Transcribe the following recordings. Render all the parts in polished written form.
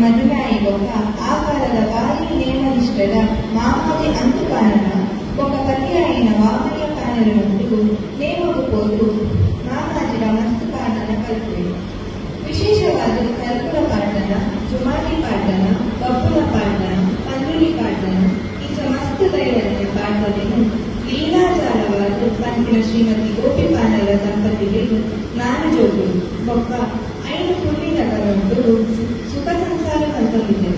మధునాయిగొక ఆ కాలದ భారీ నియమనిష్టల మామాజి అంతుకానన ఒక పతి అయిన వామయ్య కానరు ముందుకు ನೇಮಕುಪೋದು ಮಾಮಾಜಿರ ಮಸ್ತು ಪಾಠನ ಕಲ್ಪೆ ವಿಶೇಷವಾದ ಕಲ್ಪುರ ಪಾಠನ ಜುಮಾಲಿ ಪಾಠನ ಬಬ್ಬುಲ ಪಾಠನ ಪಂದುಲಿ ಪಾಠನ ಈಚ ಮಸ್ತು ದೈವಜ್ಞ ಪಾಠವನ್ನು ಲೀಲಾಚಾರವಾದ ಪಂಚಿನ ಶ್ರೀಮತಿ ಗೋಪಿಪಾನರ ದಂಪತಿಗೆ ನಾನು ಜೋಗುಡು ಒಬ್ಬ ಐದು ಪುಣ್ಯಗಳುಂಟು ಸುಖ ಸಂಸಾರ ಕಲ್ಪವಿದೆ.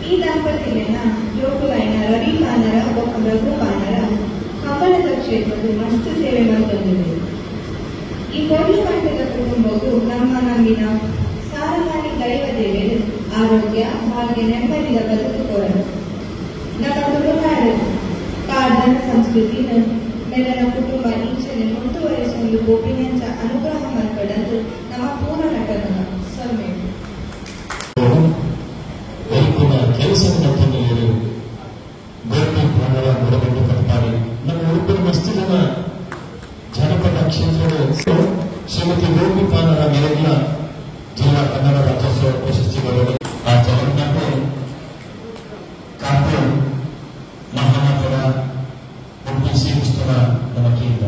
ಈ ದಂಪತಿಗಳನ್ನ ಜೋಗುಲೈನ ರವಿ ಪಾನರ ಒಬ್ಬ ರಘು ಪಾನರ ಕಂಬಳದ ಕ್ಷೇತ್ರದ ಮಸ್ತು ಸೇವೆ ಮಾಡಿಕೊಂಡಿದೆ. ಈ ಕೊಡ್ಲು ಕಂಠದ ಕುಟುಂಬವು ನಮ್ಮ ನಮ್ಮಿನ ಸಾರಮಾನಿ ದೈವ ದೇವರು ಆರೋಗ್ಯ ಭಾಗ್ಯ ನೆಮ್ಮದಿಯ ಬದುಕು ಕೋರಲು ನಮ್ಮ ತುಳುನಾಡು ಕಾಡಿನ ಸಂಸ್ಕೃತಿನ ಮೇಲಿನ ಕುಟುಂಬ ಈಚನೆ ಮುಂದುವರಿಸುವ ಗೋಪಿನಂಚ ಅನುಗ್ರಹ ಮಾಡ್ಕೊಳ್ಳಲು ನಮ್ಮ ಪೂರ್ಣ ನಟನ ಸೊನ್ನೆ ಕೆಲಸವನ್ನು ತಂದು ಗೋಪಿ ಪ್ರಾಣರ ಹೊರಗೊಂಡು ಬರ್ತಾರೆ. ನಮ್ಮ ಉಡುಪಿನ ಮಸ್ತಿ ಜನ ಜನಪದ ಕ್ಷೇತ್ರದ ಶ್ರೀಮತಿ ಗೋಪಿ ಪಾನರ ಮೇಲಿನ ಜಿಲ್ಲಾ ಕನ್ನಡ ರಾಜ್ಯೋತ್ಸವ ಪ್ರಶಸ್ತಿಗಳು ಆ ಜಗನ್ನಾಥ ಕಾರ್ಟೂನ್ ಮಹಾನಗರ ಉಡುಪಿ ಶ್ರೀಕೃಷ್ಣನ ನಮಕಿಯಿಂದ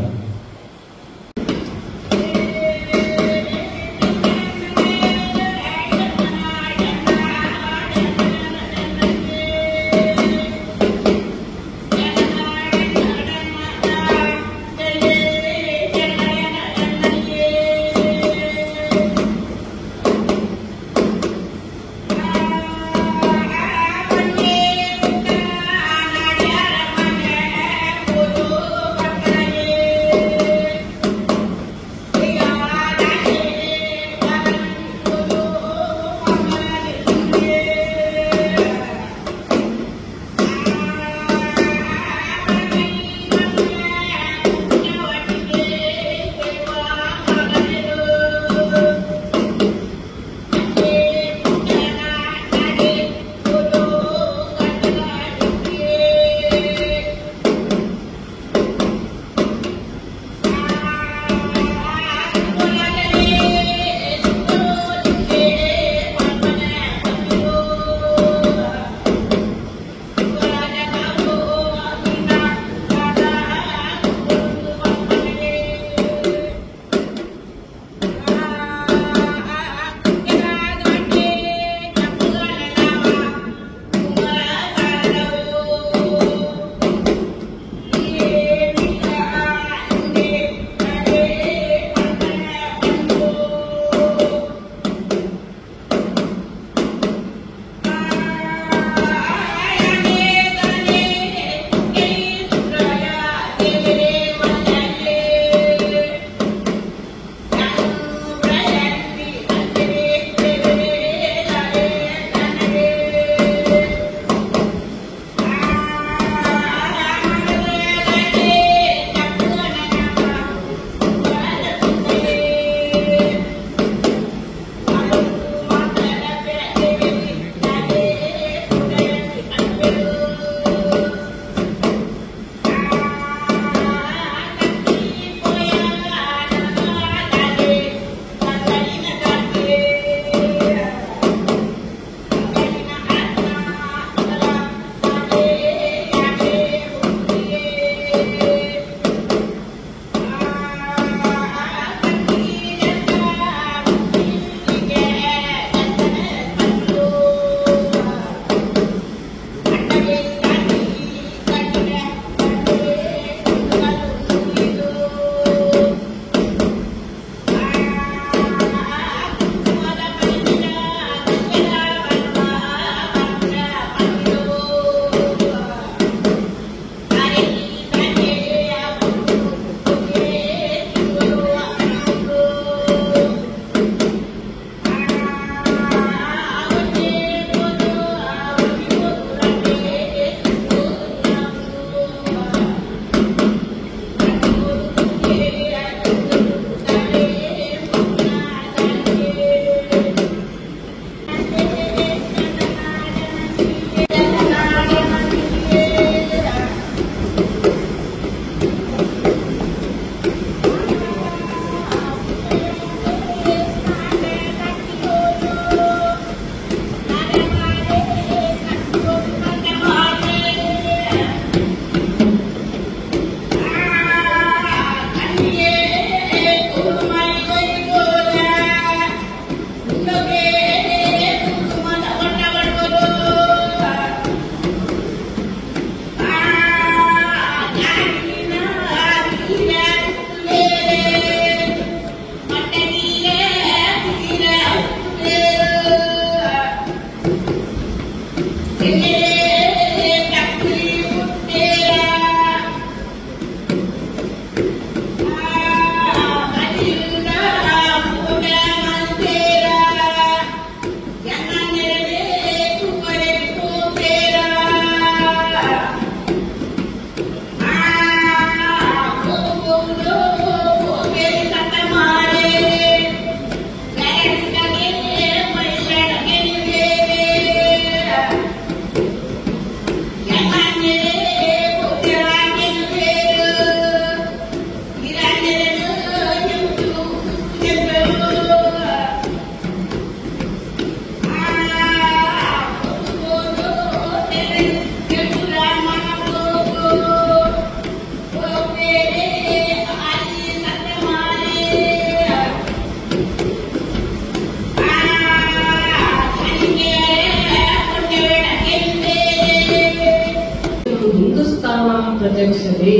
ಪ್ರತ್ಯಕ್ಷತೆ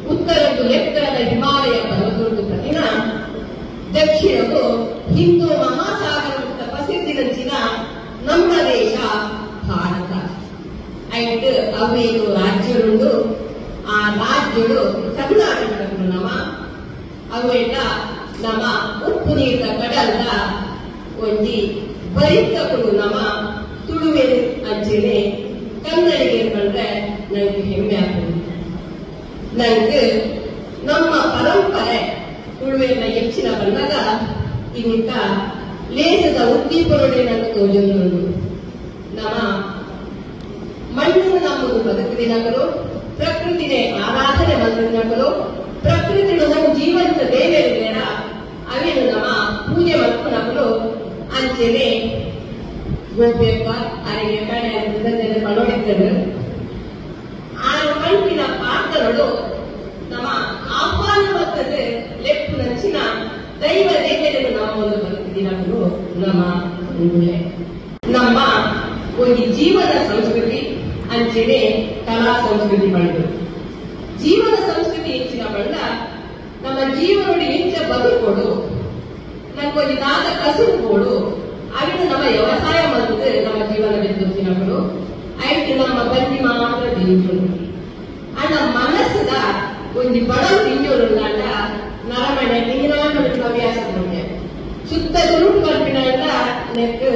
ಉತ್ತರದ್ದು ಎತ್ತರದ ಹಿಮಾಲಯ ಪರ್ವತದ ಪ್ರತಿನ ದಕ್ಷಿಣವು ಹಿಂದೂ ಮಹಾಸಾಗರ ಪ್ರಸಿದ್ಧಿನಂಚಿನ ನಮ್ಮ ದೇಶ ಭಾರತ ಐಟ್ ಅವೇನು ರಾಜ್ಯಗಳು ಆ ರಾಜ್ಯಗಳು ಕರ್ನಾಟಕದ ನಮ ಅವೆಲ್ಲ ನಮ್ಮ ಉಪ್ಪು ನೀರಿನ ಕಡಲ್ದ ಒಂದಿ ಬರಿತಗಳು ನಮ್ಮ ತುಳುವೆ ಅಂಚೆನೆ ಕನ್ನಡಿಗೆ ಕಂಡ್ರೆ ನನಗೆ ಹೆಮ್ಮೆ ಆಗ್ತದೆ. ನನಗೆ ನಮ್ಮ ಪರಂಪರೆ ತುಳುವೆನ ಹೆಚ್ಚಿನ ಬಂದಾಗ ಇನ್ನಿಕ್ಕ ಲೇಸದ ಉದ್ದೀಪನೊಡೆ ನನ್ನ ತೋಜಲು ನಮ್ಮ ಮಣ್ಣು ನಮ್ಮದು ಬದುಕಿದಿನಗಳು ಪ್ರಕೃತಿನೇ ಆರಾಧನೆ ಬಂದಿನಗಳು ಪ್ರಕೃತಿನು ನಮ್ಮ ಜೀವಂತ ದೇವರಿದ್ದೇನ ಅವೇನು ನಮ್ಮ ಪೂಜೆ ಮಾಡ್ಕೊಂಡಗಳು ಅಂಚೆನೆ ಗೋಪೆಪ್ಪ ಅರಿಗೆ ಕಡೆ ಪಡೋಡಿದ್ದರು. ಆ ಮಣ್ಣಿನ ಪಾತ್ರಗಳು ನಮ್ಮ ಆಹ್ವಾನ ಬರ್ತದೆ ಲೆಪ್ಪು ನಚ್ಚಿನ ದೈವ ದೇವತೆಗಳು ನಮ್ಮ ಒಂದು ಬದುಕಿದಿನಗಳು ನಮ್ಮ ನಮ್ಮ ಒಂದು ಜೀವನ ಸಂಸ್ಕೃತಿ ಅಂಚೆನೆ ಕಲಾ ಸಂಸ್ಕೃತಿ ಬಂದು ಜೀವನ ಸಂಸ್ಕೃತಿ ಹೆಚ್ಚಿನ ಬಂದ ನಮ್ಮ ಜೀವನೋಡಿ ಹೆಚ್ಚ ಬದುಕೋಡು ನಮ್ಗೊಂದು ದಾದ ಕಸುಬು ಕೊಡು ಅವಿನ ನಮ್ಮ ವ್ಯವಸಾಯ ಬಂದು ನಮ್ಮ ಜೀವನ ಬೆಳೆದಿನಗಳು ಆಯ್ತು ನಮ್ಮ ಬಂದಿ ಮಾತ್ರ ತಿಂಜು ಅಣ್ಣ ಮನಸ್ಸದ ಒಂದು ಬಡವು ತಿಂಜೋರು ಅಂಡ ನರಮಣೆ ನಿಂಗಿನ ಹವ್ಯಾಸ ಸುತ್ತ ತುರುಟು ಕಲ್ಪಿನ ನೆಕ್ಕು